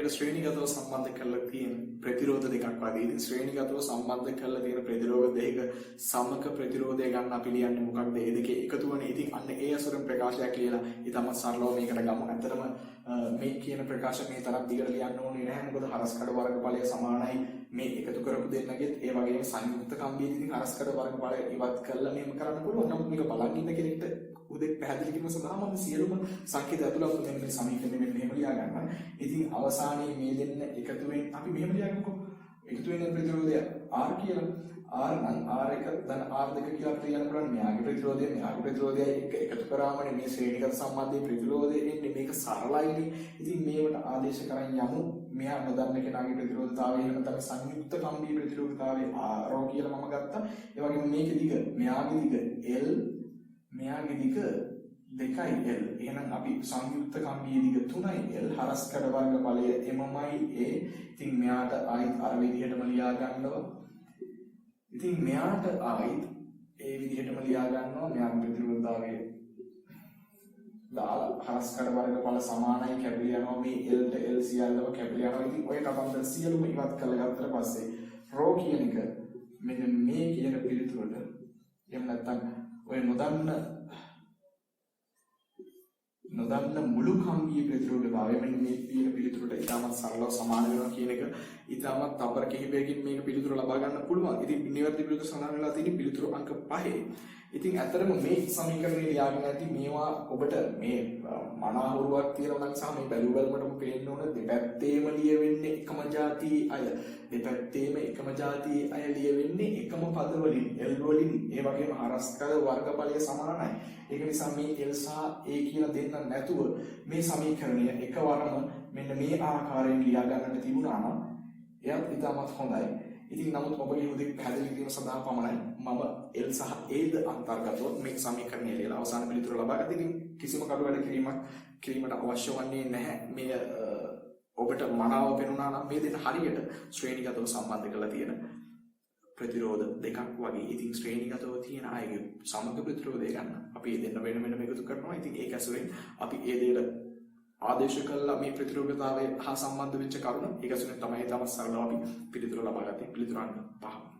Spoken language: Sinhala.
මේකට ශ්‍රේණිගතව සම්බන්ධ කරලා තියෙන ප්‍රතිරෝධ දෙකක් වගේ. ඉතින් ශ්‍රේණිගතව සම්බන්ධ කරලා තියෙන ප්‍රතිරෝධ දෙක සමක ප්‍රතිරෝධය ගන්න අපි ලියන්නේ මොකක්ද? ඒ දෙකේ එකතුවනේ. ඉතින් අන්න ඒ අසුරෙන් ප්‍රකාශයක් ලියලා ඊටම සරලව මේකට ගමු. ඇත්තටම මේ කියන ප්‍රකාශ මේ තරම් දිගට ලියන්න ඕනේ නැහැ. මොකද හරස්කඩ වර්ගඵලය සමානයි මේ එකතු කරපු දෙන්නගෙත්. ඒ වගේම සංයුක්ත කම්බියේ ඉතින් හරස්කඩ වර්ගඵලය ඉවත් කරලා මෙහෙම කරන්න පුළුවන්. නමුත් මේක බලන් ඉන්න කෙනෙක්ට උදේ පැහැදිලි කිරීම සඳහා මම සියලුම සංකේත ඇතුළත් මෙන්න මේ සමීකරණය මෙහෙම ලියා ගන්නවා. ඉතින් අවසානයේ මේ දෙන්න එකතු වෙන අපි මෙහෙම ලියගමුකෝ. එකතු වෙන ප්‍රතිරෝධය R කියලා. R නම් R1 ධන R2 කියලා අපිට කියන්න පුළුවන්. මෙයාගේ ප්‍රතිරෝධය එකතු කරාමනේ මේ ශ්‍රේණිගත සම්බන්ධයේ ප්‍රතිරෝධය එන්නේ. මේක සරලයිනේ. ඉතින් මේවට ආදේශ කරන් යමු. මෙයා නොදන්න කෙනාගේ ප්‍රතිරෝධතාවය එහෙම තමයි සංයුක්ත කම්බී ප්‍රතිරෝධතාවය R කියලා මම ගත්තා. ඒ වගේම මේකේ දිග මෙයාගේ දිග L මෙයාගේ දිග 2යි L. එහෙනම් අපි සංයුක්ත කම්බියේ දිග 3යි L. හරස්කඩ වර්ගඵලය එමමයි A. ඉතින් මෙයාට ආයිත් අර විදිහටම ලියා ගන්නවා. ඉතින් මෙයාට ආයිත් ඒ විදිහටම ලියා ගන්නවා. මෙයාගේ ප්‍රතිරෝධතාවය දාලා හරස්කඩ වර්ගඵල සමානයි කැපිලි යනවා. මේ L ට L සියල්ලම කැපිලි යනවා. ඉතින් ඔය කතන්දර සියලුම ඉවත් කරලා ගත්තට පස්සේ රෝ කියන එක මෙන්න මේ කියන පිළිතුරට එහෙම නැත්නම් ඔය නොදන්න මුළු කම්බියේ ප්‍රතිරෝධතාවය මෙන්න මේ කියන පිළිතුරට ඉතාමත් සරලව සමාන වෙනවා කියන එක ඉතාමත් තපර කිහිපයකින් මේක පිළිතුර ලබා ගන්න පුළුවන්. ඉතින් නිවැරදි පිළිතුර සඳහන් වෙලා තියෙන පිළිතුරු අංක 5. ඉතින් ඇත්තටම මේ සමීකරණය ලියාගෙන නැති මේවා ඔබට මේ මනාහුරුවක් තියෙනවා නම් සහ මේ බැලු බැලමටම පේන්න ඕන දෙපැත්තේම ලියවෙන්නේ එකම જાතියේ අය. දෙපැත්තේම එකම જાතියේ අය ලියවෙන්නේ එකම පද වලින් L වලින්. ඒ වගේම හරස්කඩ වර්ගඵලය සමානයි. ඒක නිසා මේ L සහ A කියන දෙන්න නැතුව මේ සමීකරණය එකවරම මෙන්න මේ ආකාරයෙන් ලියා ගන්නට තිබුණා නම් එයත් ඉතාමත් හොඳයි. ඉතින් නමුත් ඔබගේ උදේ පැහැදිලි කිරීම සඳහා පමණයි මම L සහ A ද අන්තර්ගතව මේ සමීකරණය ලියලා අවසාන පිළිතුර ලබා ගත්තා. ඉතින් කිසිම කඩු වැඩ කිරීමට අවශ්‍ය වන්නේ නැහැ. මේ ඔබට මනාව පෙනුණා නම් මේ දෙන්න හරියට ශ්‍රේණිගතව සම්බන්ධ කරලා තියෙන ප්‍රතිරෝධ දෙකක් වගේ. ඉතින් ශ්‍රේණිගතව තියෙන අයගේ සමග ප්‍රතිරෝධය ගන්න අපි මේ දෙන්න වෙන වෙනම එකතු කරනවා. ඉතින් ඒක ඇසුරෙන් අපි ඒ දෙයට ආදේශ කළා මේ ප්‍රතිරෝධතාවය හා සම්බන්ධ වෙච්ච කරුණ. ඒක ඇසුරෙන් තමයි තම සරලව අපි පිළිතුර ලබා ගත්තේ. පිළිතුරක් 5.